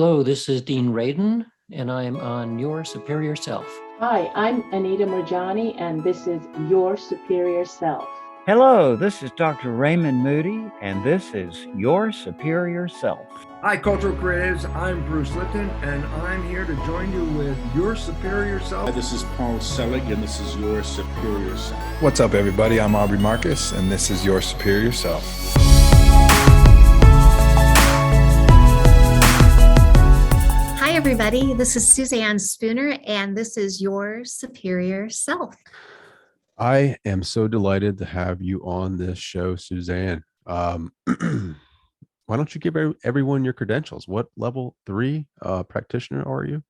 Hello, this is Dean Reuben, and I'm on Your Superior Self. Hi, I'm Anita Murjani, and this is Your Superior Self. Hello, this is Dr. Raymond Moody, and this is Your Superior Self. Hi, Cultural Creatives. I'm Bruce Lipton, and I'm here to join you with Your Superior Self. This is Paul Selig, and this is Your Superior Self. What's up, everybody? I'm Aubrey Marcus, and this is Your Superior Self. Hi, everybody. This is Suzanne Spooner, and this is Your Superior Self. I am so delighted to have you on this show, Suzanne. Why don't you give everyone your credentials? What level 3 practitioner are you?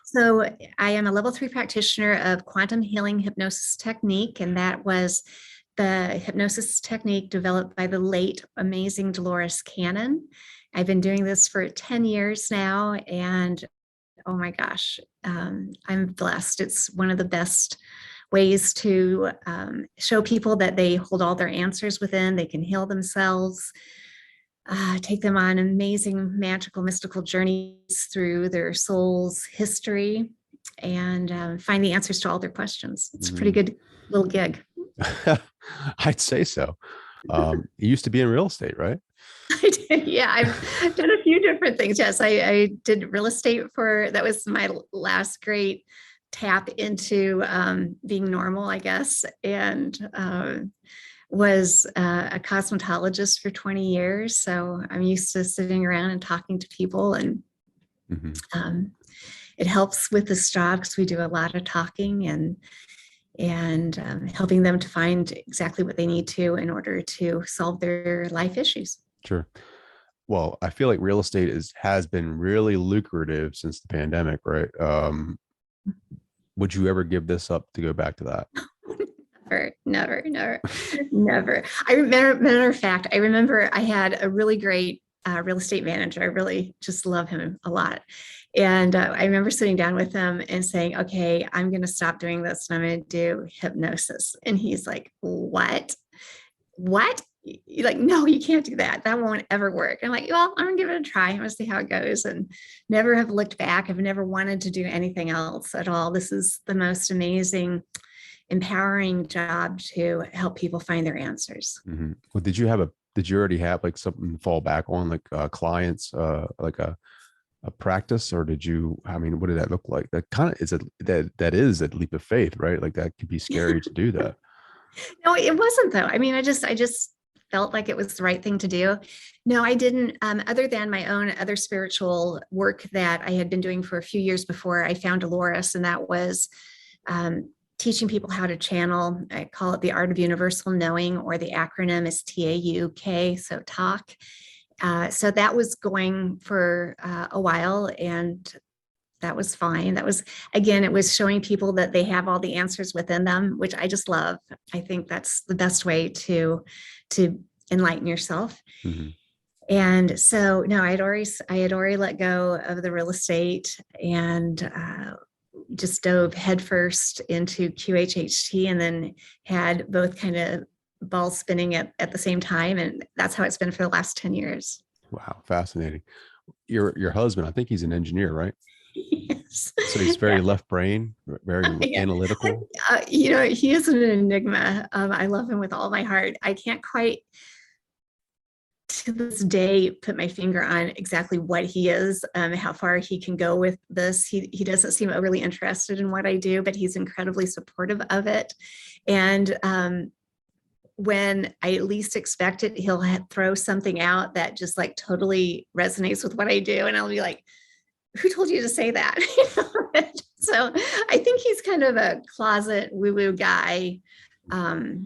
So I am a level 3 practitioner of Quantum Healing Hypnosis Technique, and that was the hypnosis technique developed by the late, amazing Dolores Cannon. I've been doing this for 10 years now, and oh my gosh, I'm blessed. It's one of the best ways to show people that they hold all their answers within, they can heal themselves, take them on amazing, magical, mystical journeys through their soul's history, and find the answers to all their questions. It's a pretty good little gig. I'd say so. You used to be in real estate, right? I did, yeah. I've done a few different things. Yes, I did real estate that was my last great tap into being normal, I guess, and was a cosmetologist for 20 years. So I'm used to sitting around and talking to people, and it helps with this job because we do a lot of talking and helping them to find exactly what they need to in order to solve their life issues. Sure. Well, I feel like real estate has been really lucrative since the pandemic, right? Would you ever give this up to go back to that? Never. Matter of fact, I remember I had a really great real estate manager. I really just love him a lot. And I remember sitting down with him and saying, okay, I'm going to stop doing this and I'm going to do hypnosis. And he's like, what? You're like, no, you can't do that. That won't ever work. I'm like, well, I'm gonna give it a try. I'm gonna see how it goes, and never have looked back. I've never wanted to do anything else at all. This is the most amazing, empowering job to help people find their answers. Mm-hmm. Well, did you already have like something to fall back on, like clients, like a practice, or did you? I mean, what did that look like? That kind of is that is a leap of faith, right? Like that could be scary to do that. No, it wasn't though. I mean, I just felt like it was the right thing to do. No, I didn't, other than my own other spiritual work that I had been doing for a few years before I found Dolores, and that was teaching people how to channel. I call it the art of universal knowing, or the acronym is TAUK, so talk. So that was going for a while, and that was fine. That was, again, it was showing people that they have all the answers within them, which I just love. I think that's the best way to enlighten yourself. Mm-hmm. And so, no, I had already let go of the real estate and just dove headfirst into QHHT, and then had both kind of balls spinning at the same time. And that's how it's been for the last 10 years. Wow. Fascinating. Your husband, I think he's an engineer, right? Yes. So he's very left brain, very analytical. He is an enigma. I love him with all my heart. I can't quite, to this day, put my finger on exactly what he is, how far he can go with this. He doesn't seem overly interested in what I do, but he's incredibly supportive of it. And when I least expect it, he'll throw something out that just like totally resonates with what I do. And I'll be like, who told you to say that? So I think he's kind of a closet woo-woo guy. But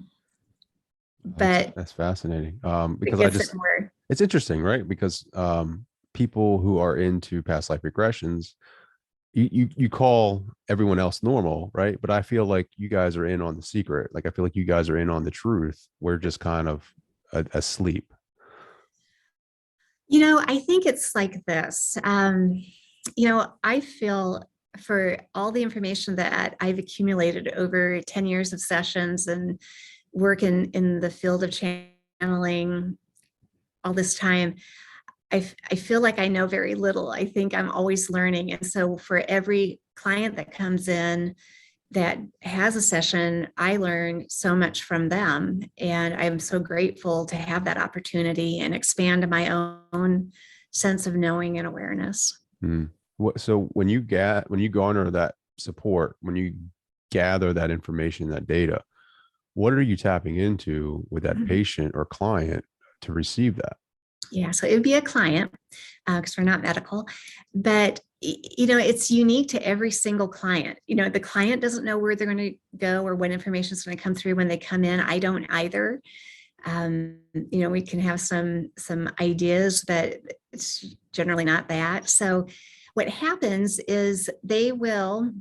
that's fascinating. Because it's interesting, right? Because people who are into past life regressions, you call everyone else normal, right? But I feel like you guys are in on the secret. Like I feel like you guys are in on the truth. We're just kind of asleep. I think it's like this. I feel, for all the information that I've accumulated over 10 years of sessions and work in the field of channeling all this time, I feel like I know very little. I think I'm always learning. And so for every client that comes in that has a session, I learn so much from them. And I'm so grateful to have that opportunity and expand my own sense of knowing and awareness. So when you garner that support, when you gather that information, that data, what are you tapping into with that patient or client to receive that? Yeah, so it would be a client because we're not medical, but it's unique to every single client. The client doesn't know where they're going to go or what information is going to come through when they come in. I don't either. We can have some ideas, but it's generally not that. So what happens is they will,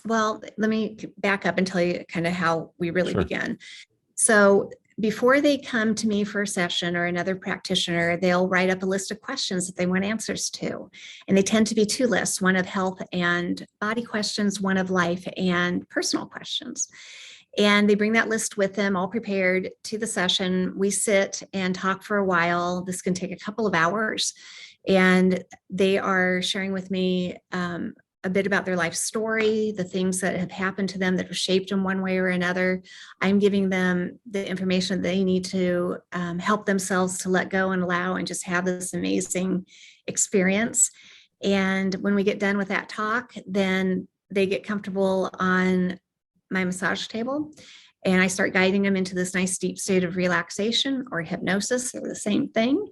well, let me back up and tell you kind of how we really begin. So before they come to me for a session or another practitioner, they'll write up a list of questions that they want answers to. And they tend to be 2 lists, one of health and body questions, one of life and personal questions. And they bring that list with them all prepared to the session. We sit and talk for a while. This can take a couple of hours. And they are sharing with me a bit about their life story, the things that have happened to them that have shaped them one way or another. I'm giving them the information they need to help themselves to let go and allow and just have this amazing experience. And when we get done with that talk, then they get comfortable on my massage table. And I start guiding them into this nice deep state of relaxation or hypnosis, or the same thing.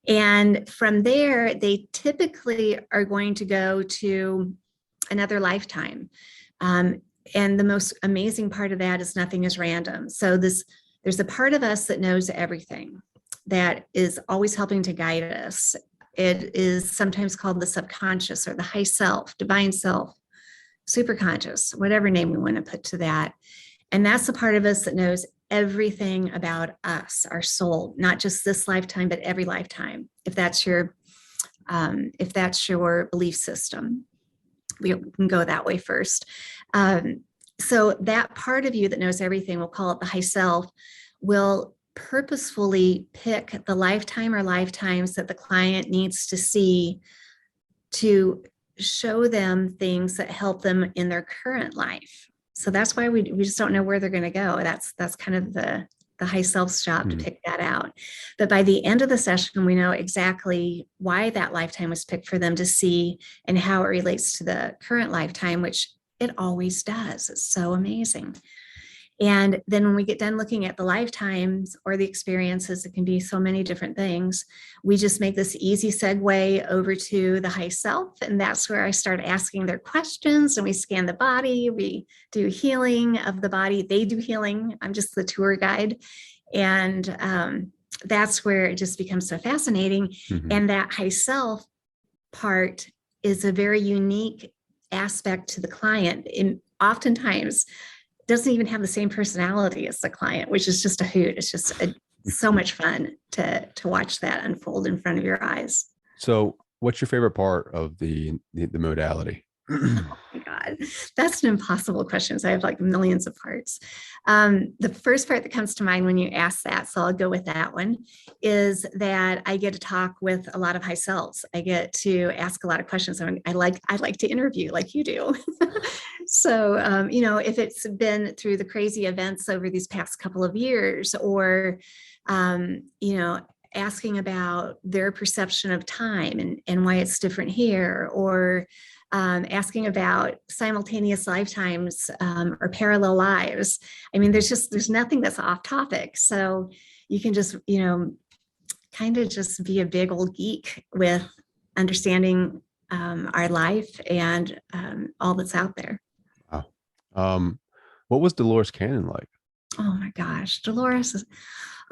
And from there, they typically are going to go to another lifetime. And the most amazing part of that is nothing is random. So there's a part of us that knows everything, that is always helping to guide us. It is sometimes called the subconscious or the high self, divine self, superconscious, whatever name we want to put to that. And that's the part of us that knows everything about us, our soul, not just this lifetime, but every lifetime, if that's your belief system. We can go that way first. So that part of you that knows everything, we'll call it the high self, will purposefully pick the lifetime or lifetimes that the client needs to see to show them things that help them in their current life. So that's why we just don't know where they're going to go. That's kind of the high self's job to pick that out. But by the end of the session, we know exactly why that lifetime was picked for them to see and how it relates to the current lifetime, which it always does. It's so amazing. And then when we get done looking at the lifetimes or the experiences, it can be so many different things. We just make this easy segue over to the high self. And that's where I start asking their questions, and we scan the body. We do healing of the body. They do healing. I'm just the tour guide. And that's where it just becomes so fascinating. And that high self part is a very unique aspect to the client. And oftentimes, doesn't even have the same personality as the client, which is just a hoot. It's just so much fun to watch that unfold in front of your eyes. So what's your favorite part of the modality? Oh my God, that's an impossible question. So I have like millions of parts. The first part that comes to mind when you ask that, so I'll go with that one, is that I get to talk with a lot of high selves. I get to ask a lot of questions. I like to interview like you do. So, if it's been through the crazy events over these past couple of years, or, asking about their perception of time and why it's different here, or asking about simultaneous lifetimes or parallel lives. I mean, there's nothing that's off topic. So you can just, kind of just be a big old geek with understanding our life and all that's out there. Wow. What was Dolores Cannon like? Oh my gosh, Dolores is,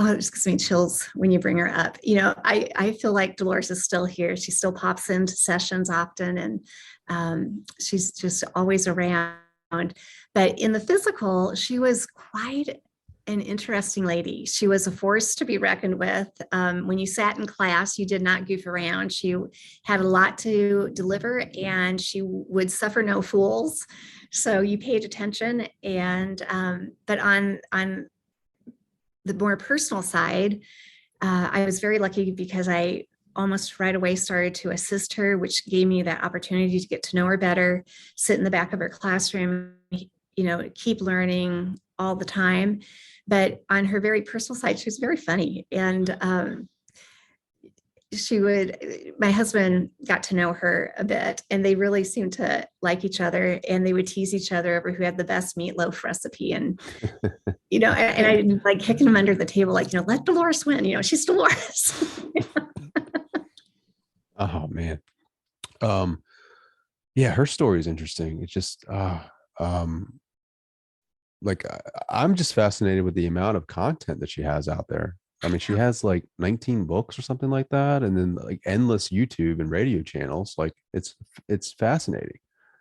it just gives me chills when you bring her up. I feel like Dolores is still here. She still pops into sessions often, and she's just always around. But in the physical, she was quite an interesting lady. She was a force to be reckoned with. When you sat in class, you did not goof around. She had a lot to deliver, and she would suffer no fools. So you paid attention. And but on the more personal side, I was very lucky because I almost right away started to assist her, which gave me that opportunity to get to know her better, sit in the back of her classroom, keep learning all the time. But on her very personal side, she was very funny. And my husband got to know her a bit, and they really seemed to like each other, and they would tease each other over who had the best meatloaf recipe. And, and I like kicking them under the table, like, let Dolores win, she's Dolores. Oh man. Yeah, her story is interesting. It's just, like, I'm just fascinated with the amount of content that she has out there. I mean, she has like 19 books or something like that, and then like endless YouTube and radio channels. Like, it's fascinating.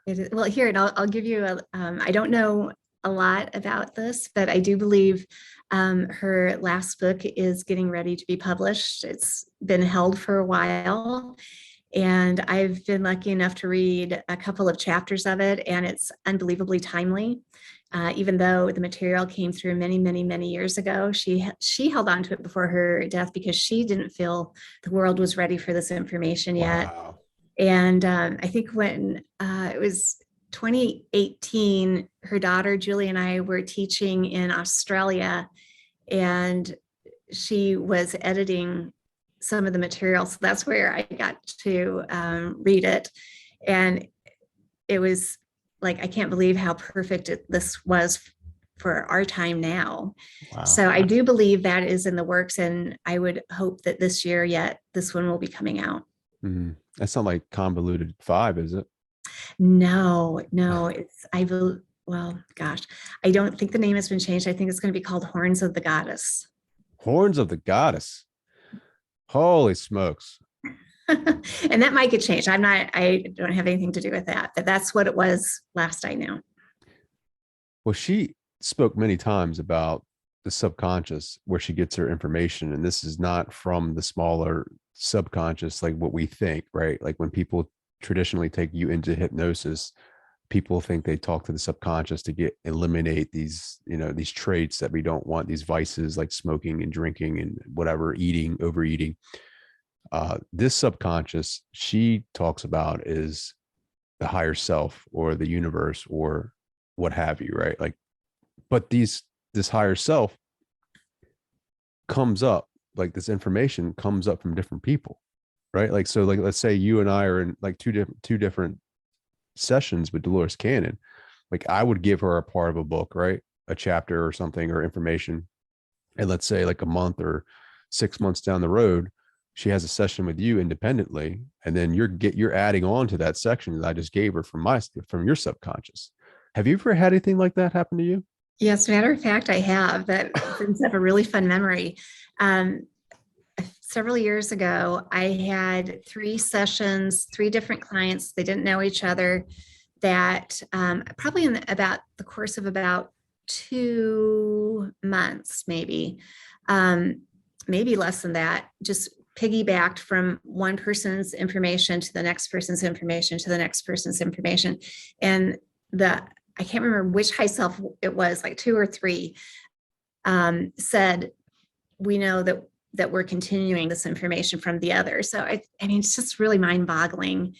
It is, well, here, and I'll give you I don't know a lot about this, but I do believe her last book is getting ready to be published. It's been held for a while, and I've been lucky enough to read a couple of chapters of it, and it's unbelievably timely. Even though the material came through many, many, many years ago, she held on to it before her death because she didn't feel the world was ready for this information yet. Wow. And I think when it was 2018, her daughter Julie and I were teaching in Australia, and she was editing some of the material. So that's where I got to read it. And it was like, I can't believe how perfect this was for our time now. Wow. So I do believe that is in the works, and I would hope that this year yet, this one will be coming out. Mm. That's not like Convoluted 5, is it? No, well, gosh, I don't think the name has been changed. I think it's going to be called Horns of the Goddess. Horns of the Goddess. Holy smokes. And that might get changed. I don't have anything to do with that, but that's what it was last I knew. Well, she spoke many times about the subconscious, where she gets her information. And this is not from the smaller subconscious, like what we think, right? Like when people traditionally take you into hypnosis, people think they talk to the subconscious to eliminate these, these traits that we don't want, these vices like smoking and drinking and whatever, overeating. This subconscious she talks about is the higher self or the universe or what have you, right? Like, but this higher self comes up, like this information comes up from different people, right? Like, so like, let's say you and I are in like two different sessions with Dolores Cannon. Like, I would give her a part of a book, right? A chapter or something, or information. And let's say like a month or 6 months down the road, she has a session with you independently, and then you're adding on to that section that I just gave her from your subconscious. Have you ever had anything like that happen to you? Yes, matter of fact, I have. That brings up a really fun memory. Several years ago, I had 3 sessions, 3 different clients. They didn't know each other. That probably in about the course of about 2 months, maybe less than that, just piggybacked from one person's information to the next person's information to the next person's information. And I can't remember which high self it was, like 2 or 3, said, we know that we're continuing this information from the other. So I mean, it's just really mind-boggling.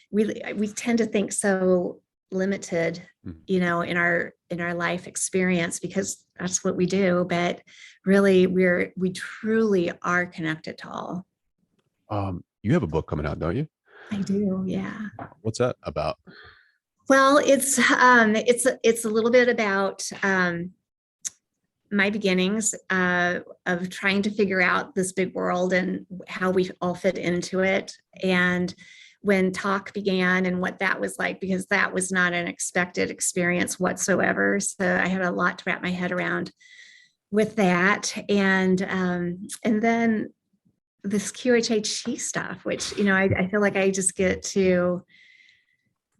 We tend to think so limited, in our life experience, because that's what we do. But really, we truly are connected to all. You have a book coming out, don't you? I do, yeah. What's that about? Well, it's a little bit about my beginnings of trying to figure out this big world and how we all fit into it, and when talk began and what that was like, because that was not an expected experience whatsoever. So I had a lot to wrap my head around with that, and then this QHHT stuff, which I feel like I just get to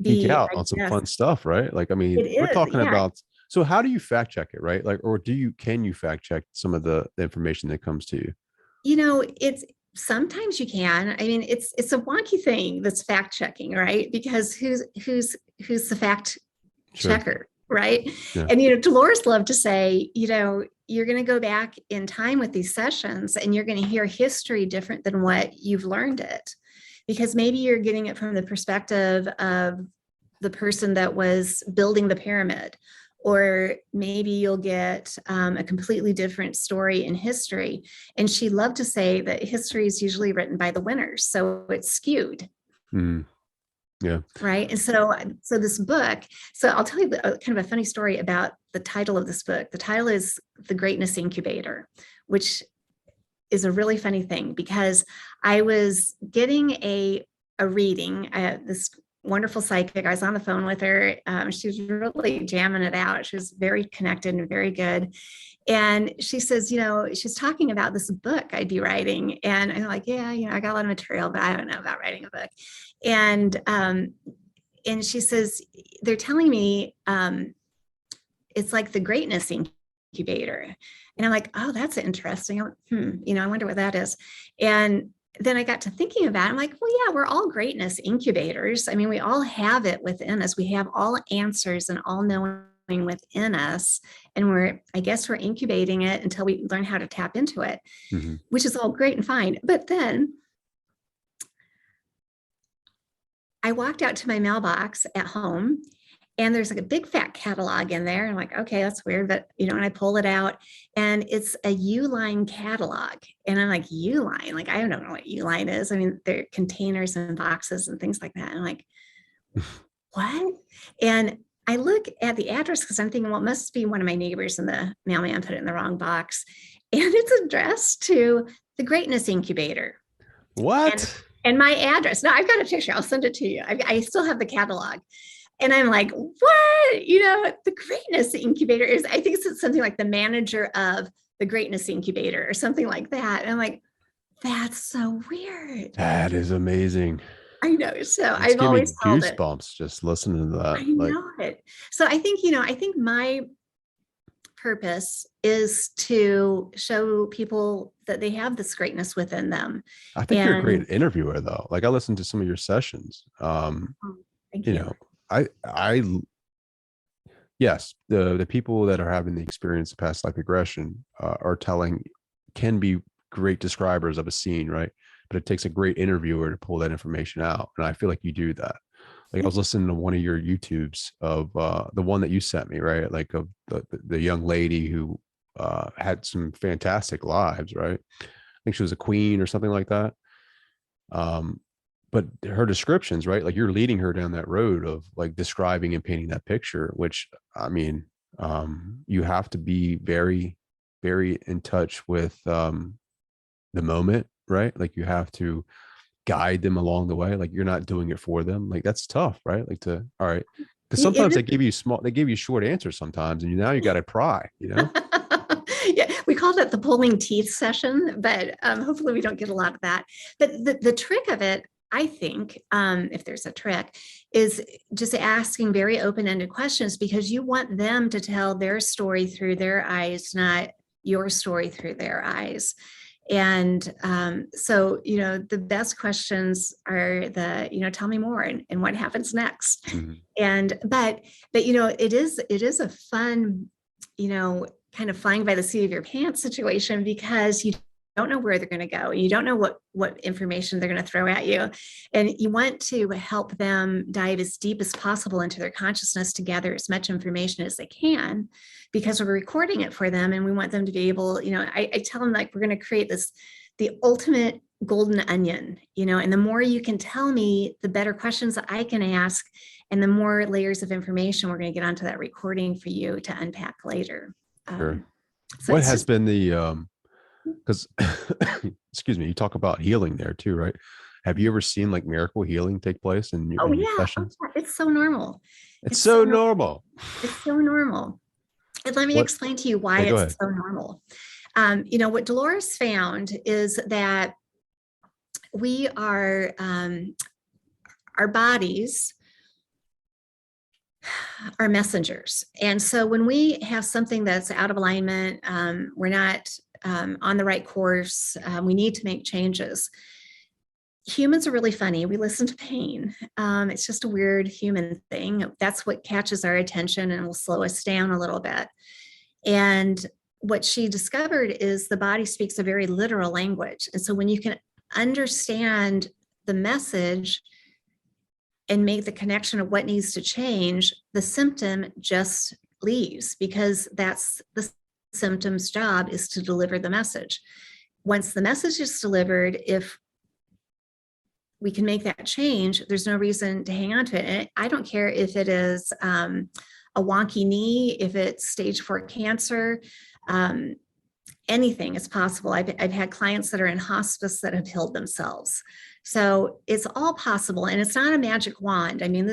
geek out on some fun stuff, right? Like, I mean, we're talking about. So how do you fact check it, right? Like, or can you fact check some of the information that comes to you? It's sometimes you can. I mean, it's a wonky thing, that's fact checking, right? Because who's the fact checker? right? Yeah. And, Dolores loved to say, you're going to go back in time with these sessions and you're going to hear history different than what you've learned it. Because maybe you're getting it from the perspective of the person that was building the pyramid, or maybe you'll get a completely different story in history. And she loved to say that history is usually written by the winners, so it's skewed. Yeah. Right. And so this book, so I'll tell you kind of a funny story about the title of this book. The title is The Greatness Incubator, which is a really funny thing, because I was getting a reading, this wonderful psychic. I was on the phone with her. She was really jamming it out. She was very connected and very good. And she says, she's talking about this book I'd be writing. And I'm like, yeah, I got a lot of material, but I don't know about writing a book. And she says, they're telling me it's like the greatness incubator. And I'm like, oh, that's interesting. I wonder what that is. And then I got to thinking about it. I'm like, well, yeah, we're all greatness incubators. I mean, we all have it within us. We have all answers and all knowing within us. And I guess we're incubating it until we learn how to tap into it, which is all great and fine. But then I walked out to my mailbox at home, and there's like a big fat catalog in there. I'm like, okay, that's weird. But, and I pull it out, and it's a Uline catalog. And I'm like, Uline? Like, I don't know what Uline is. I mean, they're containers and boxes and things like that. And I'm like, what? And I look at the address because I'm thinking, well, it must be one of my neighbors, and the mailman put it in the wrong box. And it's addressed to the Greatness Incubator. What? And my address. Now, I've got a picture. I'll send it to you. I still have the catalog. And I'm like, what? The Greatness Incubator is, I think it's something like the manager of the Greatness Incubator or something like that. And I'm like, that's so weird. That is amazing. I know. So It's I've always giving me held it. goosebumps just listening to that. I know it. So I think, I think my purpose is to show people that they have this greatness within them. I think you're a great interviewer, though. Like, I listened to some of your sessions. Thank you. Yes, the people that are having the experience of past life regression can be great describers of a scene, right? But it takes a great interviewer to pull that information out. And I feel like you do that. Like, I was listening to one of your YouTubes of the one that you sent me, right? Like, of the young lady who had some fantastic lives, right? I think she was a queen or something like that. But her descriptions, right? Like, you're leading her down that road of like describing and painting that picture, which, I mean, you have to be very, very in touch with the moment, right? Like, you have to guide them along the way. Like, you're not doing it for them. Like, that's tough, right? Like, all right. Because sometimes they give you short answers sometimes, and now you got to pry, Yeah, we called it the pulling teeth session, but hopefully we don't get a lot of that. But the trick of it, I think, if there's a trick, is just asking very open-ended questions, because you want them to tell their story through their eyes, not your story through their eyes. And so, the best questions are tell me more and what happens next. And, but, it is a fun, kind of flying by the seat of your pants situation, because you don't know where they're going to go. You don't know what information they're going to throw at you. And you want to help them dive as deep as possible into their consciousness to gather as much information as they can, because we're recording it for them. And we want them to be able, I tell them, like, we're going to create the ultimate golden onion, and the more you can tell me, the better questions that I can ask, and the more layers of information we're going to get onto that recording for you to unpack later. Sure. So what has been the, because excuse me, you talk about healing there too, right? Have you ever seen like miracle healing take place in your sessions? Oh, it's so normal. It's so normal. It's so normal. And let me explain to you why it's so normal. What Dolores found is that we are, our bodies are messengers. And so when we have something that's out of alignment, we're not on the right course, we need to make changes. humans are really funny. We listen to pain. It's just a weird human thing. That's what catches our attention and will slow us down a little bit. And what she discovered is the body speaks a very literal language. And so when you can understand the message and make the connection of what needs to change, the symptom just leaves, because that's the symptom's job, is to deliver the message. Once the message is delivered, if we can make that change, there's no reason to hang on to it. And I don't care if it is a wonky knee, if it's stage 4 cancer, anything is possible. I've had clients that are in hospice that have healed themselves. So it's all possible, and it's not a magic wand. I mean,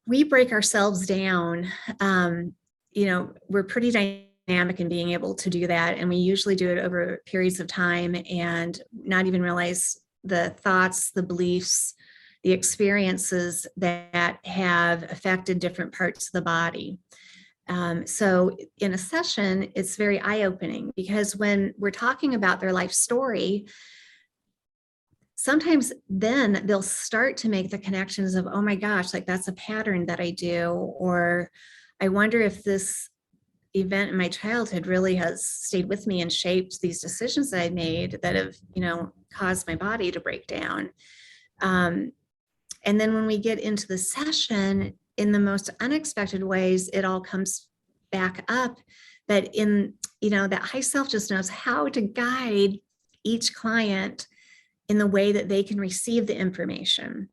we break ourselves down. We're pretty dynamic in being able to do that. And we usually do it over periods of time and not even realize the thoughts, the beliefs, the experiences that have affected different parts of the body. So in a session, it's very eye-opening, because when we're talking about their life story, sometimes then they'll start to make the connections of, oh my gosh, like that's a pattern that I do, or I wonder if this event in my childhood really has stayed with me and shaped these decisions that I made that have, caused my body to break down. And then when we get into the session, in the most unexpected ways, it all comes back up. But that high self just knows how to guide each client in the way that they can receive the information.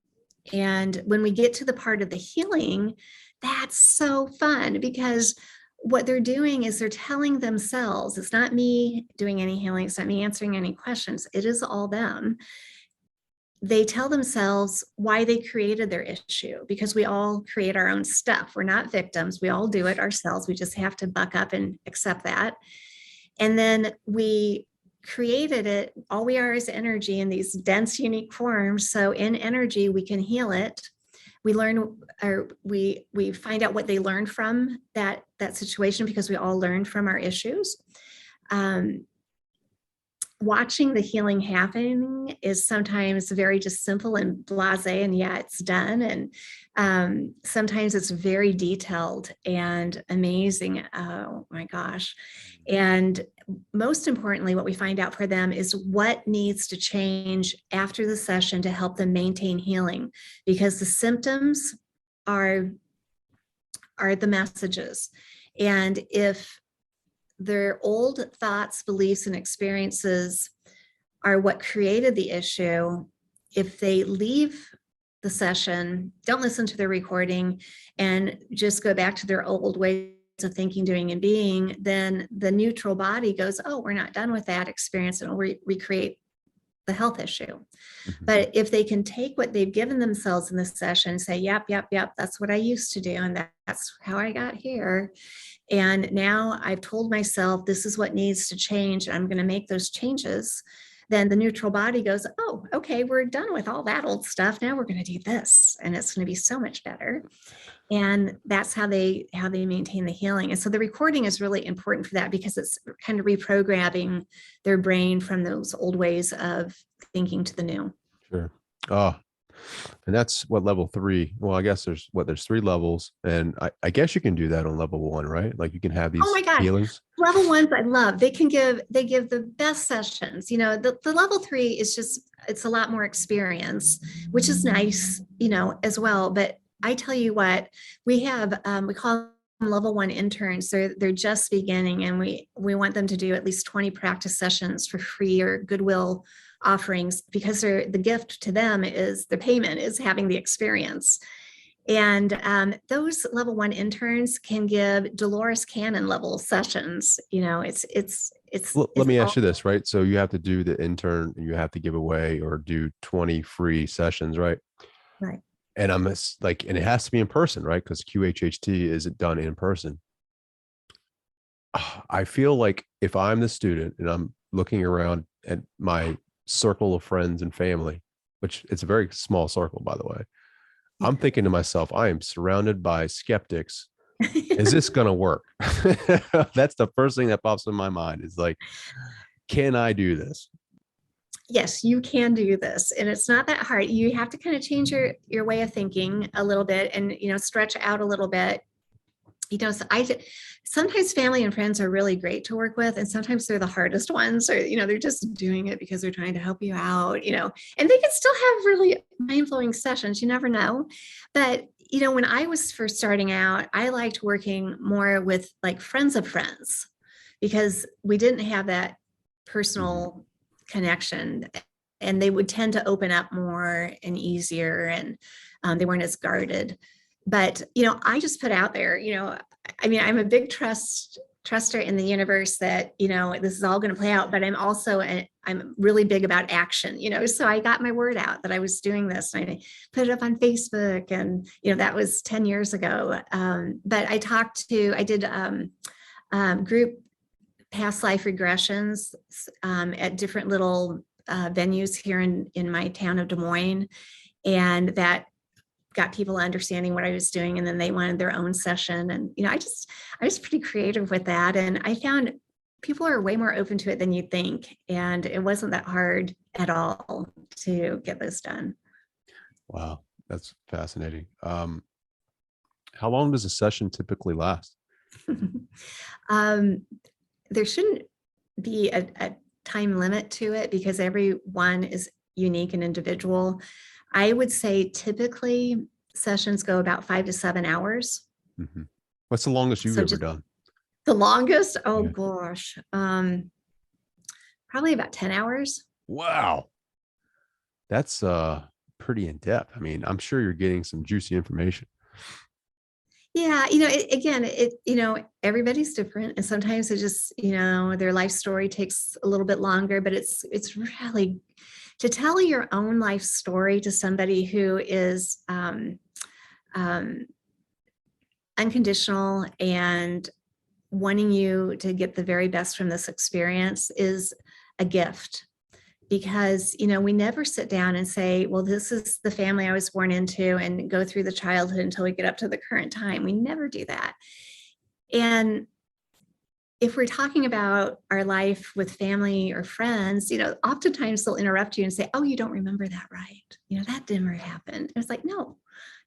And when we get to the part of the healing, that's so fun, because what they're doing is they're telling themselves, it's not me doing any healing, it's not me answering any questions, it is all them. They tell themselves why they created their issue, because we all create our own stuff. We're not victims. We all do it ourselves. We just have to buck up and accept that. And then we created it. All we are is energy in these dense, unique forms. So in energy, we can heal it. We learn, or we find out what they learned from that situation, because we all learn from our issues. Watching the healing happening is sometimes very just simple and blasé, and yeah, it's done. And sometimes it's very detailed and amazing. Oh my gosh. And most importantly, what we find out for them is what needs to change after the session to help them maintain healing, because the symptoms are the messages. And if their old thoughts, beliefs, and experiences are what created the issue, if they leave the session, don't listen to the recording, and just go back to their old ways of thinking, doing, and being, then the neutral body goes, oh, we're not done with that experience, and it'll recreate the health issue. Mm-hmm. But if they can take what they've given themselves in this session and say, yep, that's what I used to do, and that's how I got here. And now I've told myself this is what needs to change, and I'm going to make those changes. Then the neutral body goes, oh, okay, we're done with all that old stuff. Now we're going to do this, and it's going to be so much better. And that's how they maintain the healing. And so the recording is really important for that, because it's kind of reprogramming their brain from those old ways of thinking to the new. Sure. Oh, and that's what level 3. Well, I guess there's 3 levels, and I guess you can do that on level 1, right? Like you can have these healings. Level 1s I love. They give the best sessions. The level 3 is just, it's a lot more experience, which is nice, as well. But I tell you what, we have, we call them level 1 interns. They're just beginning, and we want them to do at least 20 practice sessions for free or goodwill offerings, because the gift to them is the payment is having the experience. And those level 1 interns can give Dolores Cannon level sessions. Let me ask you this, right? So you have to do the intern, and you have to give away or do 20 free sessions, right? Right. And and it has to be in person, right? Because QHHT isn't done in person. I feel like if I'm the student and I'm looking around at my circle of friends and family, which it's a very small circle, by the way, I'm thinking to myself, I am surrounded by skeptics. Is this going to work? That's the first thing that pops in my mind, is like, can I do this? yes, you can do this. And it's not that hard. You have to kind of change your way of thinking a little bit and, stretch out a little bit. So sometimes family and friends are really great to work with, and sometimes they're the hardest ones, or, they're just doing it because they're trying to help you out, and they can still have really mind-blowing sessions. You never know. But, when I was first starting out, I liked working more with like friends of friends, because we didn't have that personal connection, and they would tend to open up more and easier, and they weren't as guarded. But, I just put out there, I'm a big truster in the universe that, this is all going to play out, but I'm also, I'm really big about action, so I got my word out that I was doing this, and I put it up on Facebook, and, that was 10 years ago. But I did group past life regressions at different little venues here in my town of Des Moines. And that got people understanding what I was doing, and then they wanted their own session. And, I was pretty creative with that. And I found people are way more open to it than you'd think. And it wasn't that hard at all to get this done. Wow. That's fascinating. How long does a session typically last? There shouldn't be a time limit to it, because everyone is unique and individual. I would say typically sessions go about 5 to 7 hours. Mm-hmm. What's the longest you've ever done? The longest? Oh, yeah. Gosh. Probably about 10 hours. Wow. That's pretty in depth. I mean, I'm sure you're getting some juicy information. Yeah. Everybody's different. And sometimes it just, their life story takes a little bit longer, but it's really to tell your own life story to somebody who is unconditional and wanting you to get the very best from this experience is a gift. Because, we never sit down and say, well, this is the family I was born into, and go through the childhood until we get up to the current time. We never do that. And if we're talking about our life with family or friends, oftentimes they'll interrupt you and say, oh, you don't remember that, right? That never happened. And it's like, no,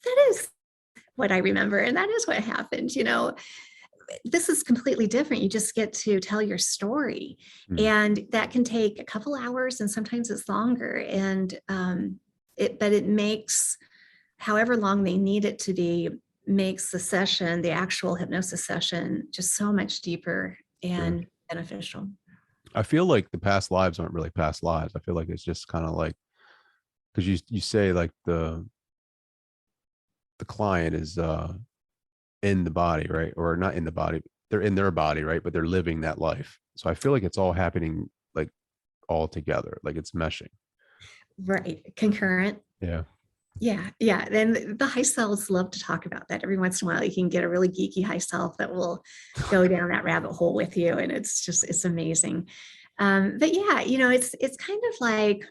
that is what I remember. And that is what happened. This is completely different. You just get to tell your story, and that can take a couple hours, and sometimes it's longer. And it makes, however long they need it to be, makes the session, the actual hypnosis session, just so much deeper and beneficial. I feel like the past lives aren't really past lives. I feel like it's just kind of like, because you say like the client is in the body, right? Or not in the body, they're in their body, right? But they're living that life. So I feel like it's all happening like all together, like it's meshing. Right. Concurrent. Yeah. Yeah. Then the high selves love to talk about that. Every once in a while, you can get a really geeky high self that will go down that rabbit hole with you. And it's amazing. But yeah, it's kind of like,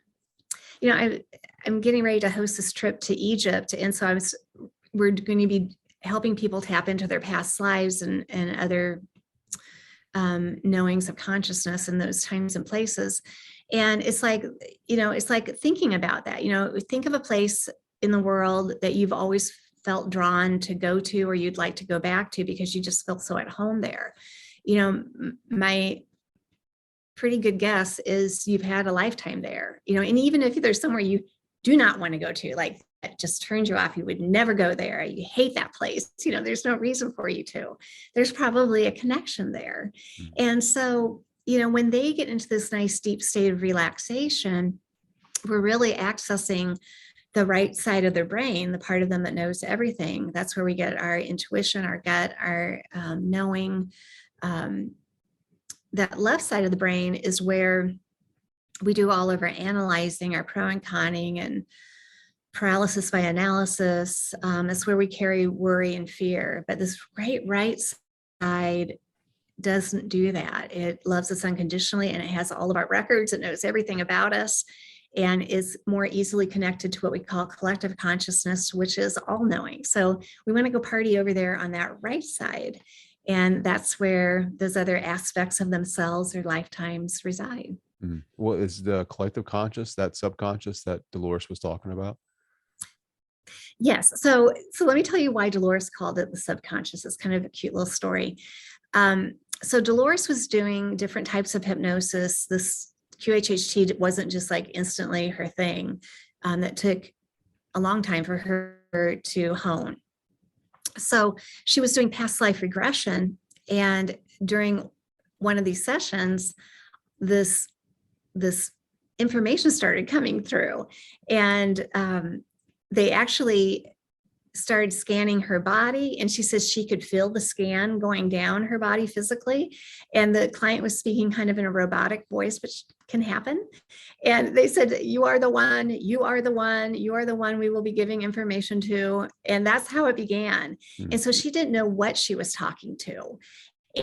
I'm getting ready to host this trip to Egypt. And so we're going to be helping people tap into their past lives and other knowings of consciousness in those times and places. And it's like thinking about that, think of a place in the world that you've always felt drawn to go to, or you'd like to go back to because you just felt so at home there. My pretty good guess is you've had a lifetime there, and even if there's somewhere you do not want to go to, like that just turns you off, you would never go there, you hate that place, there's no reason for you to, there's probably a connection there. And so, when they get into this nice deep state of relaxation, we're really accessing the right side of their brain, the part of them that knows everything. That's where we get our intuition, our gut, our knowing. That left side of the brain is where we do all of our analyzing, our pro and conning, and paralysis by analysis. That's where we carry worry and fear. But this right side doesn't do that. It loves us unconditionally, and it has all of our records. It knows everything about us, and is more easily connected to what we call collective consciousness, which is all knowing. So we want to go party over there on that right side. And that's where those other aspects of themselves or lifetimes reside. Well, is the collective conscious that subconscious that Dolores was talking about? Yes. So let me tell you why Dolores called it the subconscious. It's kind of a cute little story. So Dolores was doing different types of hypnosis. This QHHT wasn't just like instantly her thing. That took a long time for her to hone. So she was doing past life regression, and during one of these sessions, this information started coming through, and they actually started scanning her body, and she says she could feel the scan going down her body physically. And the client was speaking kind of in a robotic voice, which can happen. And they said, you are the one, you are the one, you are the one we will be giving information to. And that's how it began. And so she didn't know what she was talking to.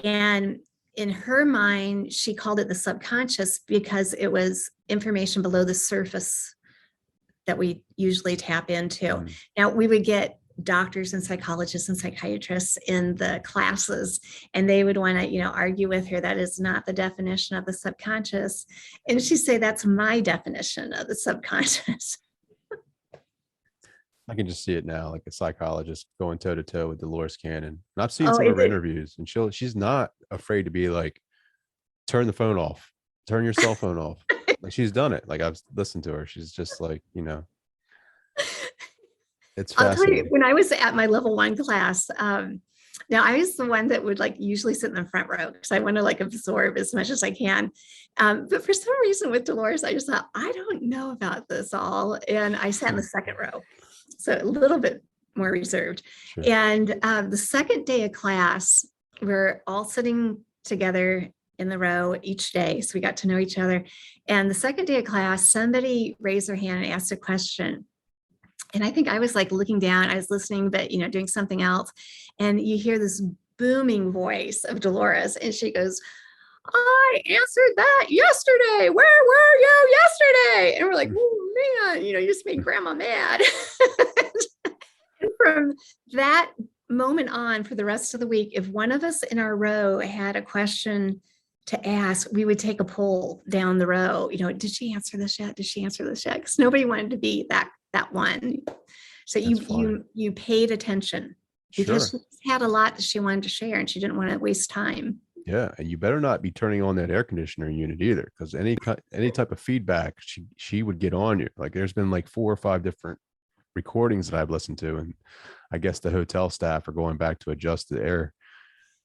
And in her mind, she called it the subconscious because it was information below the surface that we usually tap into. Now, we would get doctors and psychologists and psychiatrists in the classes, and they would want to, argue with her that is not the definition of the subconscious. And she'd say, that's my definition of the subconscious. I can just see it now, like a psychologist going toe to toe with Dolores Cannon. And I've seen some of her interviews, and she's not afraid to be like, turn the phone off, turn your cell phone off. Like, she's done it. Like, I've listened to her. She's just like, it's fascinating. I'll tell you, when I was at my level 1 class, now I was the one that would usually sit in the front row because I want to absorb as much as I can. But for some reason with Dolores, I just thought, I don't know about this all. And I sat in the second row. So a little bit more reserved. Sure. And the second day of class, we're all sitting together in the row each day. So we got to know each other. And the second day of class, somebody raised their hand and asked a question. And I think I was looking down, I was listening, but doing something else. And you hear this booming voice of Dolores, and she goes, I answered that yesterday. Where were you yesterday? And we're like, oh man, you just made grandma mad. And from that moment on, for the rest of the week, if one of us in our row had a question to ask, we would take a poll down the row. Did she answer this yet? Did she answer this yet? Because nobody wanted to be that one. So you paid attention because she had a lot that she wanted to share, and she didn't want to waste time. Yeah, and you better not be turning on that air conditioner unit either, because any type of feedback, she would get on you. Like, there's been 4 or 5 different recordings that I've listened to, and I guess the hotel staff are going back to adjust the air,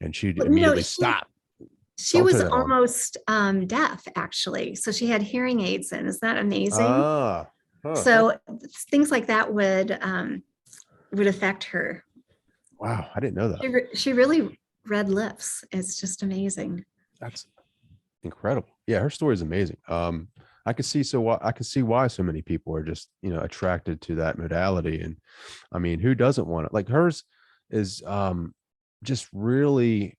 and she'd immediately stop. She was almost deaf, actually. So she had hearing aids in. Isn't that amazing? So things like that would affect her. Wow, I didn't know that. She really read lips. It's just amazing. That's incredible. Yeah, her story is amazing. I can see why so many people are just attracted to that modality. And I mean, who doesn't want it? Like, hers is just really.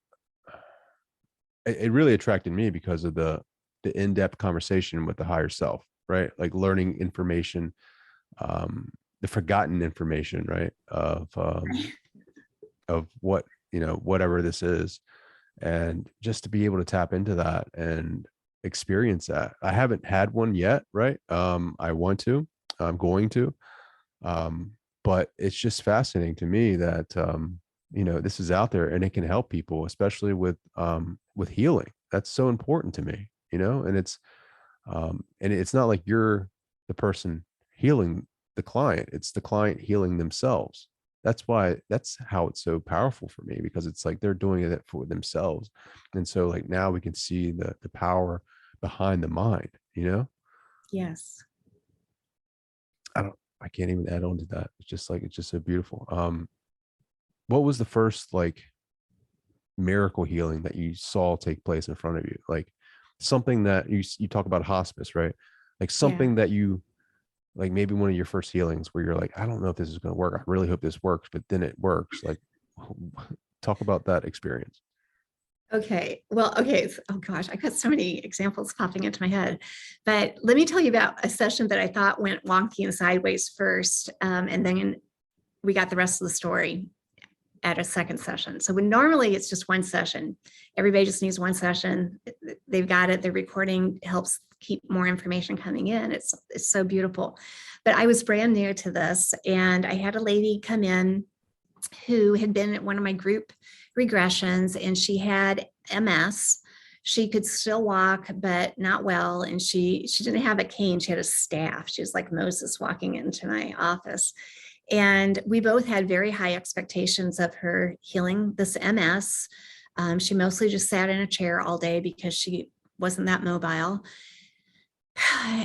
It really attracted me because of the in-depth conversation with the higher self, right? Like, learning information, the forgotten information, right? Of what, whatever this is. And just to be able to tap into that and experience that. I haven't had one yet, right? I want to, I'm going to, but it's just fascinating to me that, this is out there and it can help people, especially with healing. That's so important to me, and it's not like you're the person healing the client. It's the client healing themselves. That's how it's so powerful for me, because it's like they're doing it for themselves. And so now we can see the power behind the mind, Yes. I can't even add on to that. It's just so beautiful. What was the first miracle healing that you saw take place in front of you? Like, something that you talk about hospice, right? Like, something that you, maybe one of your first healings where you're like, I don't know if this is going to work. I really hope this works, but then it works. Talk about that experience. Okay. Well, okay. Oh gosh, I've got so many examples popping into my head, but let me tell you about a session that I thought went wonky and sideways first. And then we got the rest of the story at a second session. So when normally it's just one session, everybody just needs one session. They've got it. The recording helps keep more information coming in. It's so beautiful. But I was brand new to this, and I had a lady come in who had been at one of my group regressions, and she had MS. She could still walk, but not well. And she didn't have a cane. She had a staff. She was like Moses walking into my office. And we both had very high expectations of her healing this MS. She mostly just sat in a chair all day because she wasn't that mobile.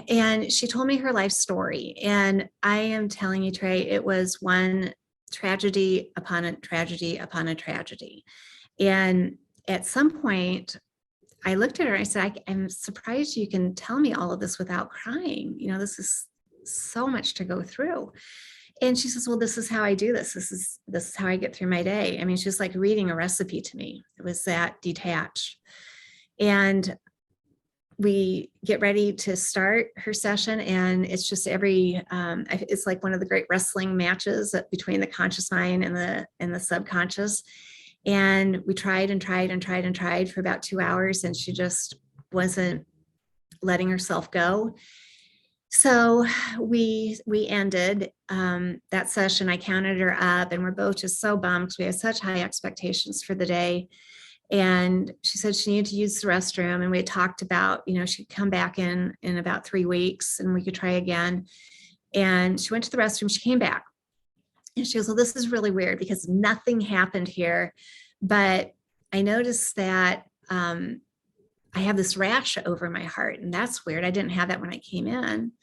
And she told me her life story. And I am telling you, Trey, it was one tragedy upon a tragedy upon a tragedy. And at some point, I looked at her and I said, I'm surprised you can tell me all of this without crying. You know, this is so much to go through. And she says, well, this is how I do this. This is how I get through my day. I mean, she's like reading a recipe to me. It was that detached. And we get ready to start her session, and it's just it's like one of the great wrestling matches between the conscious mind and the subconscious. And we tried and tried and tried and tried for about 2 hours, and she just wasn't letting herself go. So we ended that session. I counted her up, and we're both just so bummed because we had such high expectations for the day. And she said she needed to use the restroom, and we had talked about, you know, she'd come back in about 3 weeks and we could try again. And she went to the restroom, she came back, and she goes, well, this is really weird because nothing happened here, but I noticed that I have this rash over my heart, and that's weird. I didn't have that when I came in.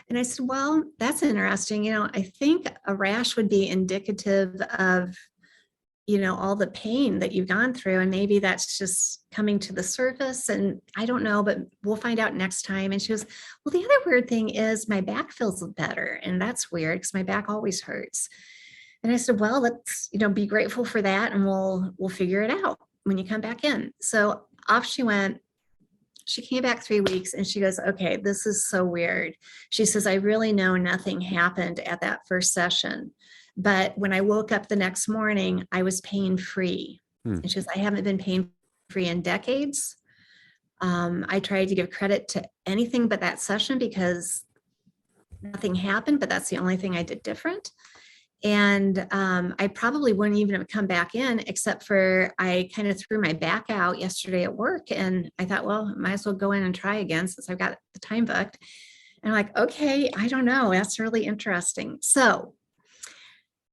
And I said, well, that's interesting. You know, I think a rash would be indicative of, you know, all the pain that you've gone through, and maybe that's just coming to the surface, and I don't know, but we'll find out next time. And she goes, well, the other weird thing is my back feels better, and that's weird because my back always hurts. And I said, well, let's, you know, be grateful for that, and we'll figure it out when you come back in. So off she went. She came back 3 weeks, and she goes, okay, this is so weird. She says, I really know nothing happened at that first session, but when I woke up the next morning, I was pain-free. And she says, I haven't been pain-free in decades. I tried to give credit to anything but that session because nothing happened, but that's the only thing I did different. And I probably wouldn't even have come back in, except for I kind of threw my back out yesterday at work. And I thought, well, I might as well go in and try again since I've got the time booked. And I'm like, okay, I don't know. That's really interesting. So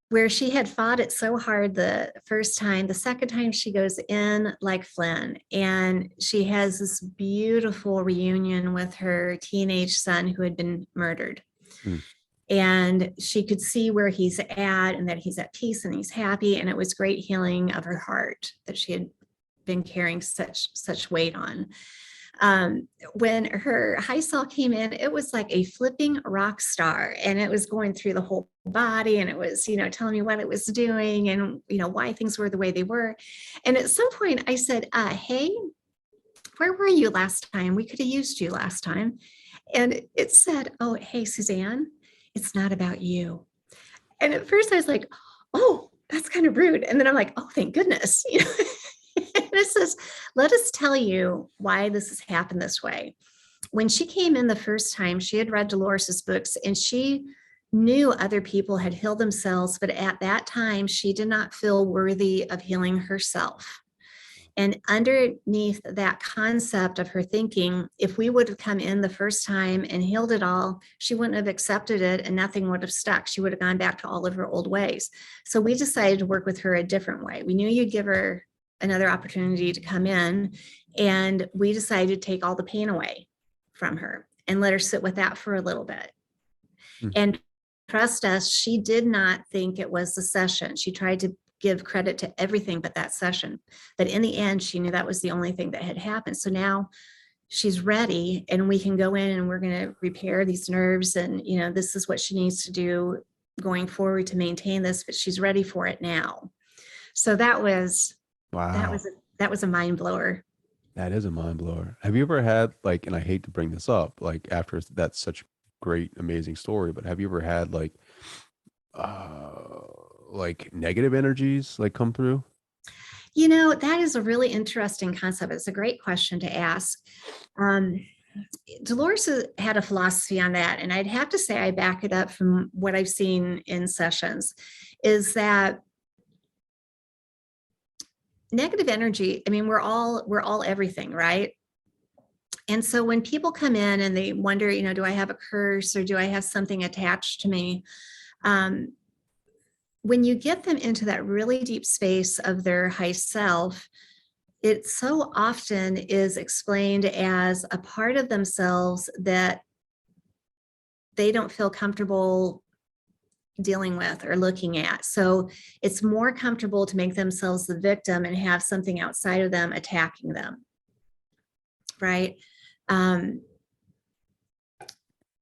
where she had fought it so hard the first time, the second time she goes in like Flynn, and she has this beautiful reunion with her teenage son who had been murdered. And she could see where he's at, and that he's at peace and he's happy. And it was great healing of her heart that she had been carrying such weight on. When her high cell came in, it was like a flipping rock star, and it was going through the whole body, and it was, you know, telling me what it was doing and, you know, why things were the way they were. And at some point I said, hey, where were you last time? We could have used you last time. And it said, oh, hey, Suzanne, it's not about you. And at first I was like, oh, that's kind of rude. And then I'm like, oh, thank goodness. You know? And it says, let us tell you why this has happened this way. When she came in the first time, she had read Dolores's books, and she knew other people had healed themselves, but at that time, she did not feel worthy of healing herself. And underneath that concept of her thinking, if we would have come in the first time and healed it all, she wouldn't have accepted it, and nothing would have stuck. She would have gone back to all of her old ways. So we decided to work with her a different way. We knew you'd give her another opportunity to come in, and we decided to take all the pain away from her and let her sit with that for a little bit. And trust us, she did not think it was the session. She tried to give credit to everything but that session. But in the end, she knew that was the only thing that had happened. So now she's ready, and we can go in and we're going to repair these nerves. And, you know, this is what she needs to do going forward to maintain this, but she's ready for it now. So that was, wow. That was a mind blower. That is a mind blower. Have you ever had, like, and I hate to bring this up, like, after that's such a great, amazing story, but have you ever had like negative energies like come through? You know, that is a really interesting concept. It's a great question to ask. Dolores had a philosophy on that, and I'd have to say I back it up from what I've seen in sessions, is that negative energy, I mean, we're all everything, right? And so when people come in and they wonder, do I have a curse or do I have something attached to me? When you get them into that really deep space of their high self, it so often is explained as a part of themselves that they don't feel comfortable dealing with or looking at. So it's more comfortable to make themselves the victim and have something outside of them attacking them, right?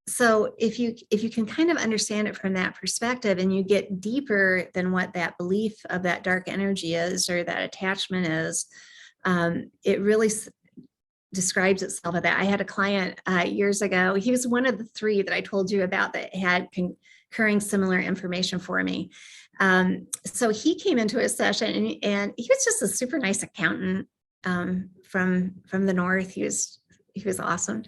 So if you can kind of understand it from that perspective, and you get deeper than what that belief of that dark energy is or that attachment is, it really describes itself as that. I had a client years ago. He was one of the 3 that I told you about that had concurring similar information for me. So he came into a session, and he was just a super nice accountant from the north. He was awesome.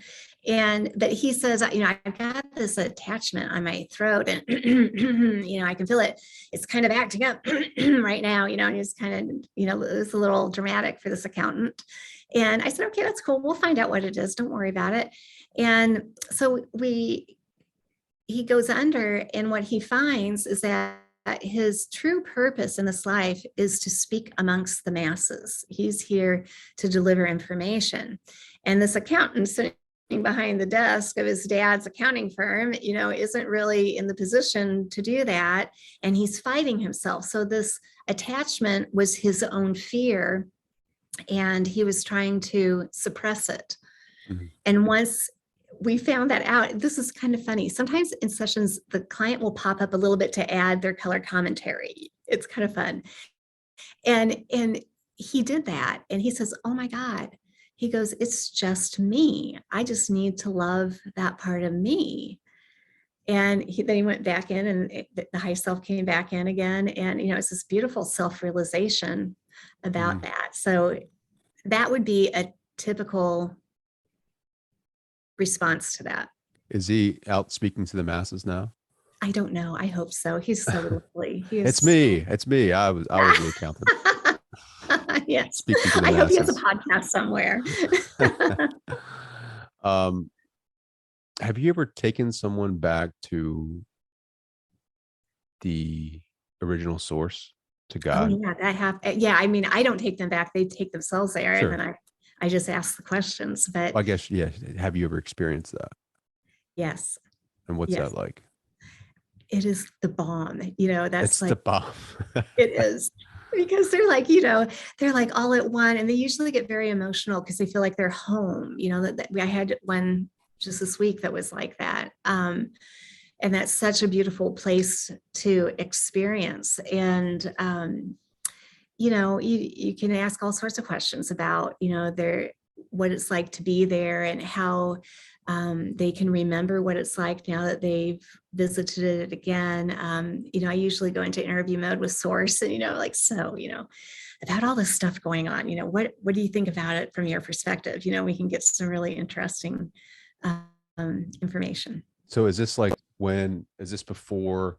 But he says, I've got this attachment on my throat, and I can feel it. It's kind of acting up right now, and it's kind of, it's a little dramatic for this accountant. And I said, okay, that's cool. We'll find out what it is. Don't worry about it. And so he goes under, and what he finds is that his true purpose in this life is to speak amongst the masses. He's here to deliver information. And this accountant sitting behind the desk of his dad's accounting firm, isn't really in the position to do that. And he's fighting himself. So this attachment was his own fear, and he was trying to suppress it. Mm-hmm. And once we found that out, this is kind of funny. Sometimes in sessions, the client will pop up a little bit to add their color commentary. It's kind of fun. And he did that. And he says, oh my God. He goes, it's just me. I just need to love that part of me. And then he went back in, and the high self came back in again. And, it's this beautiful self-realization about that. So that would be a typical response to that. Is he out speaking to the masses now? I don't know. I hope so. He's so lovely. It's me. I was the accountant. Yes. Speaking to the I masses. hope he has a podcast somewhere. Have you ever taken someone back to the original source, to God? Oh, yeah, I have. Yeah. I mean, I don't take them back. They take themselves there. Sure. And then I just ask the questions, but well, I guess, yeah. Have you ever experienced that? Yes. And what's that like? It is the bomb, that's it's like the bomb. It is, because they're like, they're like all at one, and they usually get very emotional because they feel like they're home. That I had one just this week that was like that. And that's such a beautiful place to experience. And, you can ask all sorts of questions about, what it's like to be there, and how they can remember what it's like now that they've visited it again. I usually go into interview mode with Source, and, about all this stuff going on, what do you think about it from your perspective? We can get some really interesting information. So is this before?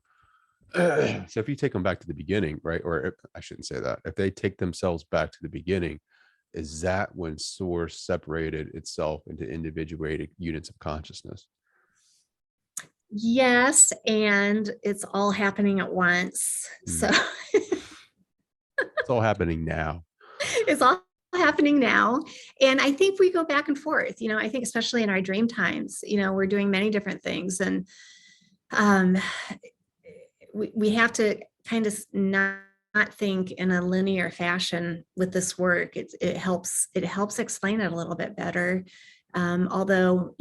So if you take them back to the beginning, right? Or I shouldn't say that. If they take themselves back to the beginning, is that when Source separated itself into individuated units of consciousness? Yes, and it's all happening at once. So it's all happening now. It's all happening now. And I think we go back and forth. I think especially in our dream times, we're doing many different things. And we have to kind of not think in a linear fashion with this work. It helps explain it a little bit better. Although,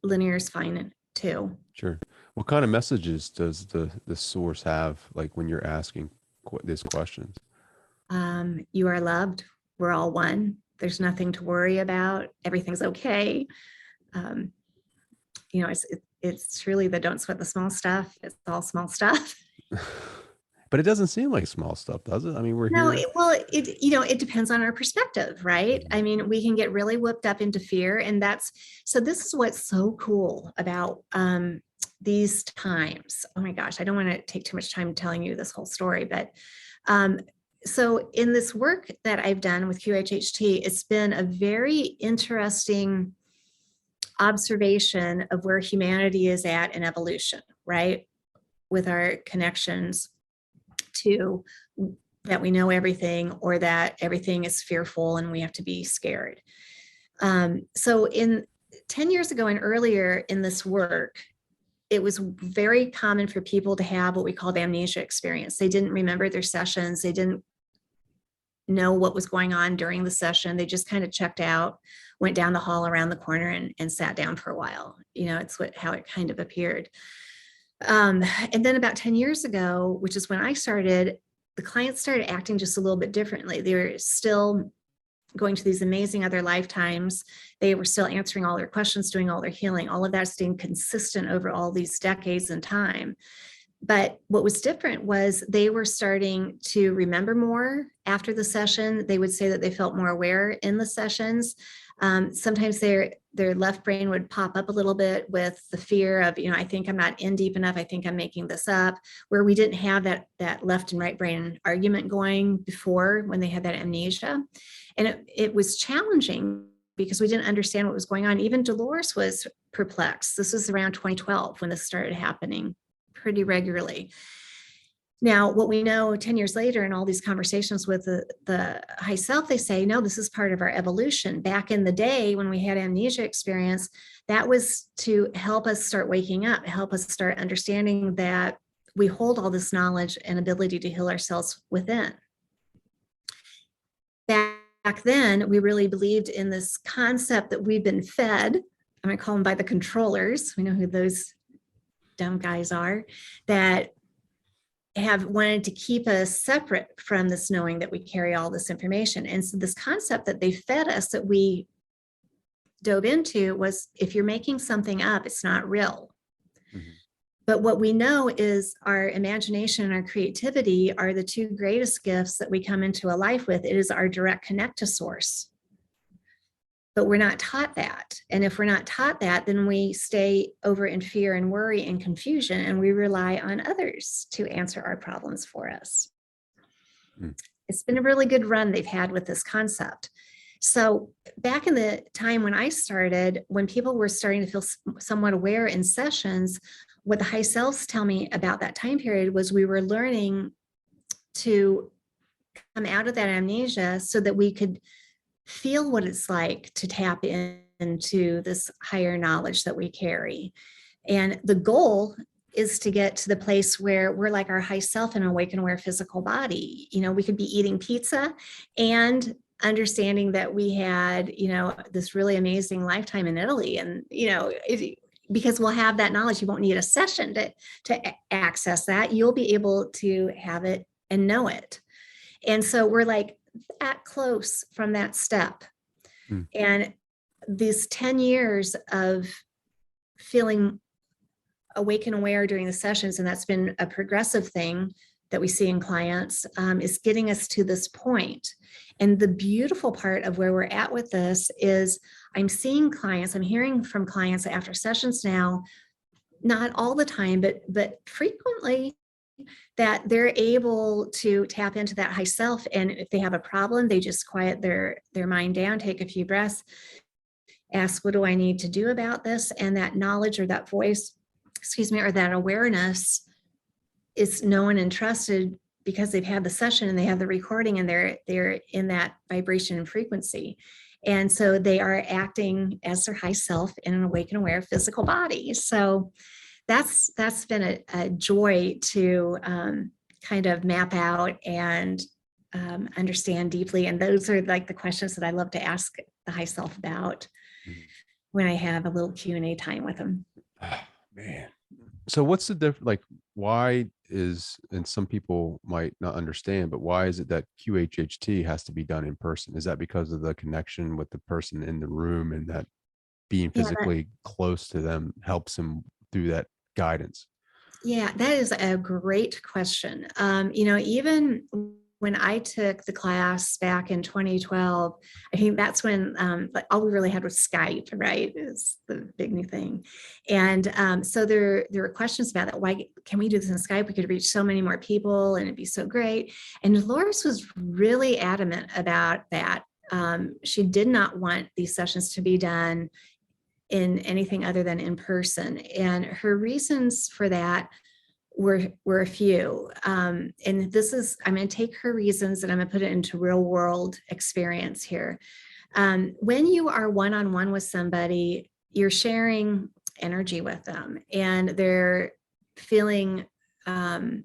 linear is fine too. Sure. What kind of messages does the Source have, like when you're asking these questions? You are loved. We're all one. There's nothing to worry about. Everything's okay. you know, it's truly the don't sweat the small stuff. It's all small stuff. But it doesn't seem like small stuff, does it? I mean, we're No, here. it depends on our perspective, right? I mean, we can get really whipped up into fear, and so this is what's so cool about these times. Oh my gosh, I don't want to take too much time telling you this whole story, but so in this work that I've done with QHHT, it's been a very interesting observation of where humanity is at in evolution, right? With our connections to that we know everything, or that everything is fearful and we have to be scared. So in 10 years ago and earlier in this work, it was very common for people to have what we called amnesia experience. They didn't remember their sessions. They didn't know what was going on during the session. They just kind of checked out, went down the hall around the corner and sat down for a while. It's how it kind of appeared. And then about 10 years ago, which is when I started, the clients started acting just a little bit differently. They were still going to these amazing other lifetimes. They were still answering all their questions, doing all their healing. All of that staying consistent over all these decades in time. But what was different was they were starting to remember more after the session. They would say that they felt more aware in the sessions. Sometimes their left brain would pop up a little bit with the fear of, I think I'm not in deep enough. I think I'm making this up, where we didn't have that left and right brain argument going before when they had that amnesia. And it was challenging because we didn't understand what was going on. Even Dolores was perplexed. This was around 2012 when this started happening pretty regularly. Now, what we know 10 years later in all these conversations with the high self, they say, no, this is part of our evolution. Back in the day when we had amnesia experience, that was to help us start waking up, help us start understanding that we hold all this knowledge and ability to heal ourselves within. Back then, we really believed in this concept that we've been fed. I'm going to call them by the controllers. We know who those dumb guys are, that have wanted to keep us separate from this knowing that we carry all this information. And so this concept that they fed us that we dove into was, if you're making something up, it's not real. Mm-hmm. But what we know is our imagination and our creativity are the two greatest gifts that we come into a life with. It is our direct connect to source. But we're not taught that. And if we're not taught that, then we stay over in fear and worry and confusion, and we rely on others to answer our problems for us. Mm. It's been a really good run they've had with this concept. So back in the time when I started, when people were starting to feel somewhat aware in sessions, what the high selves tell me about that time period was we were learning to come out of that amnesia so that we could feel what it's like to tap into this higher knowledge that we carry. And the goal is to get to the place where we're like our high self in an awake and aware physical body. We could be eating pizza and understanding that we had, this really amazing lifetime in Italy. And, because we'll have that knowledge, you won't need a session to access that. You'll be able to have it and know it. And so we're like that close from that step. And these 10 years of feeling awake and aware during the sessions, and that's been a progressive thing that we see in clients, is getting us to this point. And the beautiful part of where we're at with this is I'm seeing clients, I'm hearing from clients after sessions now, not all the time, but frequently, that they're able to tap into that high self. And if they have a problem, they just quiet their mind down, take a few breaths, ask, what do I need to do about this? And that knowledge or that voice, or that awareness is known and trusted because they've had the session and they have the recording and they're in that vibration and frequency. And so they are acting as their high self in an awake and aware physical body. So that's been a joy to kind of map out and understand deeply. And those are like the questions that I love to ask the high self about when I have a little Q&A time with them. Oh, man. So what's the difference? Like, why is, and some people might not understand, but why is it that QHHT has to be done in person? Is that because of the connection with the person in the room and that being physically close to them helps them through that guidance? Yeah, that is a great question. Even when I took the class back in 2012, I think that's when all we really had was Skype, right? Is the big new thing. And so there were questions about that. Why can we do this in Skype? We could reach so many more people and it'd be so great. And Dolores was really adamant about that. She did not want these sessions to be done in anything other than in person. And her reasons for that were a few. And this is, I'm going to take her reasons and I'm going to put it into real world experience here. When you are one-on-one with somebody, you're sharing energy with them and they're feeling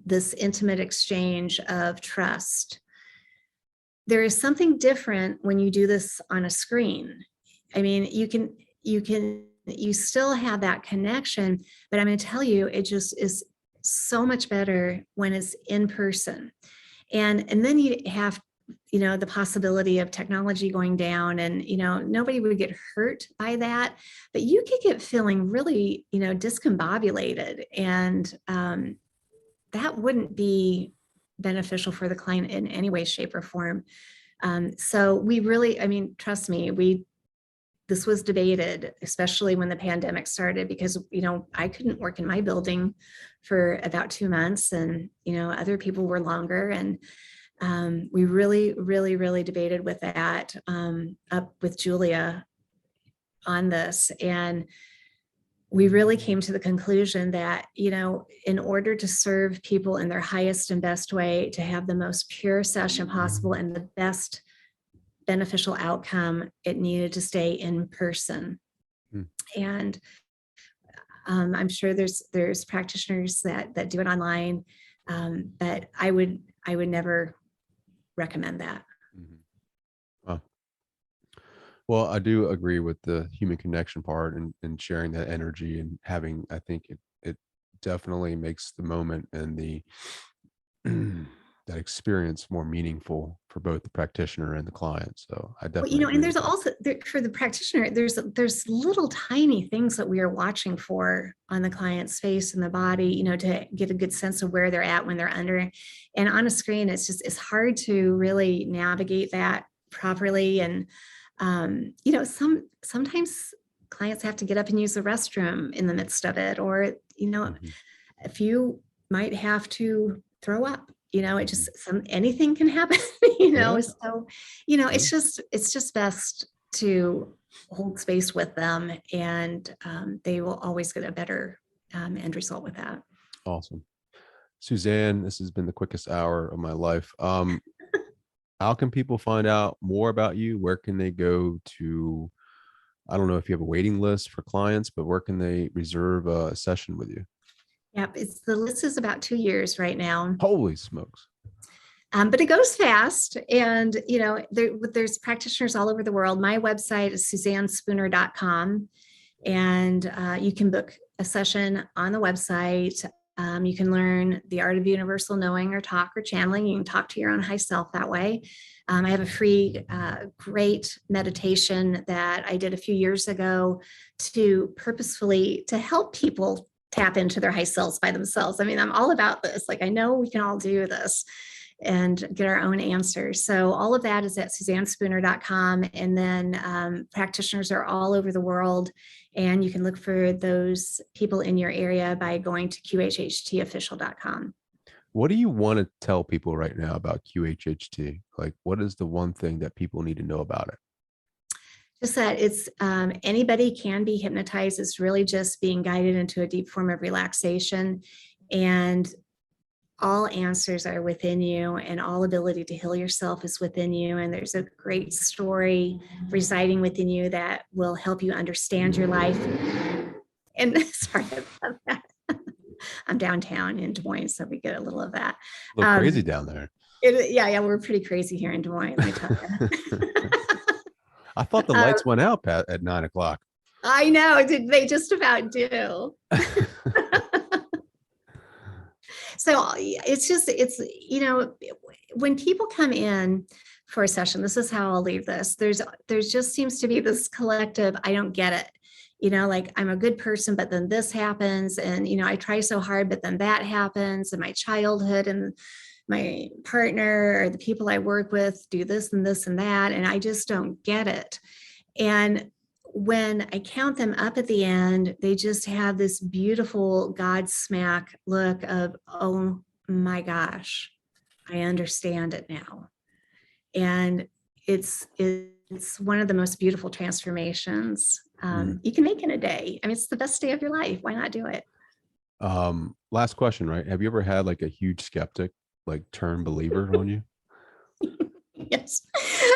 this intimate exchange of trust. There is something different when you do this on a screen. I mean, you still have that connection, but I'm going to tell you, it just is so much better when it's in person. And then you have, the possibility of technology going down and, nobody would get hurt by that, but you could get feeling really, discombobulated. And that wouldn't be beneficial for the client in any way, shape or form. So we really, trust me, this was debated, especially when the pandemic started, because, I couldn't work in my building for about 2 months and, other people were longer. And we really, really, really debated with that up with Julia on this. And we really came to the conclusion that, in order to serve people in their highest and best way, to have the most pure session possible and the best beneficial outcome, it needed to stay in person. And I'm sure there's practitioners that do it online, but I would never recommend that. Wow. Well, I do agree with the human connection part and sharing that energy and having, I think it definitely makes the moment and the that experience more meaningful for both the practitioner and the client. So I definitely and there's also for the practitioner, there's little tiny things that we are watching for on the client's face and the body, to get a good sense of where they're at when they're under. And on a screen, it's hard to really navigate that properly. And sometimes clients have to get up and use the restroom in the midst of it, or a few might have to throw up. It just anything can happen, Yeah. So, it's just best to hold space with them, and they will always get a better end result with that. Awesome. Suzanne, this has been the quickest hour of my life. How can people find out more about you? Where can they go to? I don't know if you have a waiting list for clients, but where can they reserve a session with you? Yep, the list is about 2 years right now. Holy smokes. But it goes fast. And, there's practitioners all over the world. My website is SuzanneSpooner.com. And you can book a session on the website. You can learn the art of universal knowing or talk or channeling. You can talk to your own high self that way. I have a free, great meditation that I did a few years ago to help people tap into their high selves by themselves. I'm all about this. I know we can all do this and get our own answers. So all of that is at SuzanneSpooner.com. And then practitioners are all over the world. And you can look for those people in your area by going to QHHTofficial.com. What do you want to tell people right now about QHHT? What is the one thing that people need to know about it? Just that it's anybody can be hypnotized. It's really just being guided into a deep form of relaxation, and all answers are within you, and all ability to heal yourself is within you. And there's a great story residing within you that will help you understand your life. And sorry about that. I'm downtown in Des Moines, so we get a little of that. Look crazy down there. Yeah, we're pretty crazy here in Des Moines, let me tell you. I thought the lights went out at 9 o'clock. I know, they just about do. So it's when people come in for a session, this is how I'll leave this. There's just seems to be this collective, I don't get it. like I'm a good person, but then this happens. And, I try so hard, but then that happens. And my childhood and my partner or the people I work with do this and this and that. And I just don't get it. And when I count them up at the end, they just have this beautiful Godsmack look of, oh my gosh, I understand it now. And it's one of the most beautiful transformations you can make in a day. I mean, it's the best day of your life. Why not do it? Last question, right? Have you ever had like a huge skeptic like turn believer on you? Yes.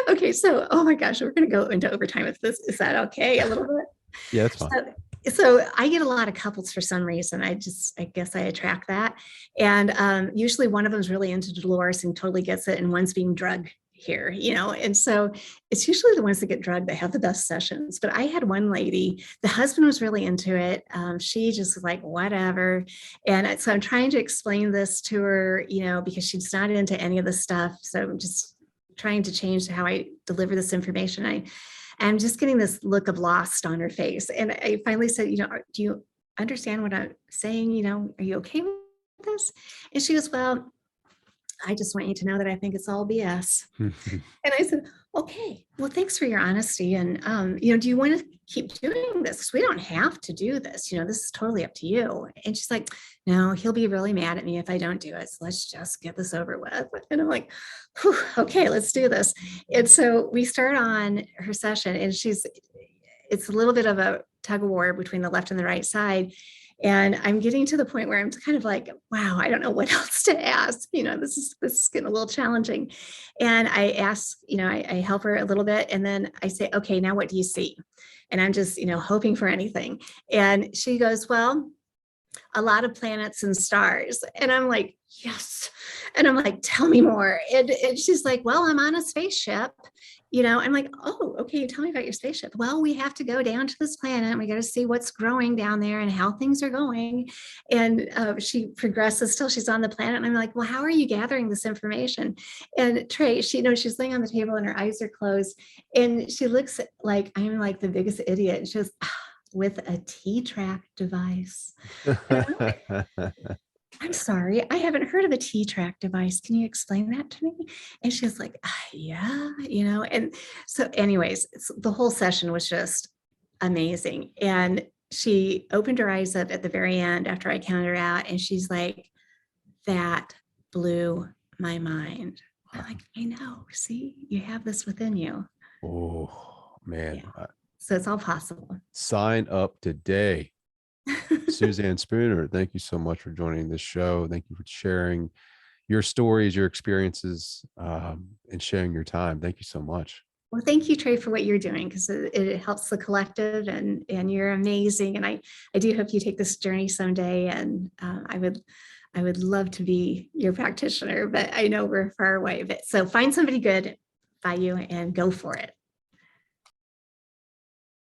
Okay. So, oh my gosh, we're going to go into overtime with this. Is that okay? A little bit? Yeah, that's fine. So I get a lot of couples for some reason. I guess I attract that. And usually one of them is really into Dolores and totally gets it. And one's being drugged here, and so it's usually the ones that get drugged that have the best sessions. But I had one lady, the husband was really into it. She just was like, whatever. And so I'm trying to explain this to her, because she's not into any of this stuff. So I'm just trying to change how I deliver this information. I'm just getting this look of lost on her face. And I finally said, do you understand what I'm saying? Are you okay with this? And she goes, well, I just want you to know that I think it's all BS. And I said, okay, well, thanks for your honesty. And, do you want to keep doing this? 'Cause we don't have to do this. This is totally up to you. And she's like, no, he'll be really mad at me if I don't do it. So let's just get this over with. And I'm like, okay, let's do this. And so we start on her session and it's a little bit of a tug of war between the left and the right side. And I'm getting to the point where I'm kind of like, wow, I don't know what else to ask. This is getting a little challenging. And I ask, I help her a little bit. And then I say, okay, now what do you see? And I'm just, hoping for anything. And she goes, well, a lot of planets and stars. And I'm like, yes. And I'm like, tell me more. And she's like, well, I'm on a spaceship. I'm like, oh, okay. Tell me about your spaceship. Well, we have to go down to this planet and we got to see what's growing down there and how things are going. And she progresses till she's on the planet. And I'm like, well, how are you gathering this information? And Trey, she's laying on the table and her eyes are closed. And she looks like I'm like the biggest idiot. And she goes, with a T-track device. I'm sorry, I haven't heard of a T-track device. Can you explain that to me? And she's like, yeah, and so anyways, the whole session was just amazing. And she opened her eyes up at the very end after I counted her out. And she's like, that blew my mind. I'm like, I know, see, you have this within you. Oh, man. Yeah. So it's all possible. Sign up today. Suzanne Spooner, thank you so much for joining this show. Thank you for sharing your stories, your experiences, and sharing your time. Thank you so much. Well, thank you, Trey, for what you're doing, because it helps the collective and you're amazing. And I do hope you take this journey someday. And I would love to be your practitioner, but I know we're far away. But so find somebody good by you and go for it.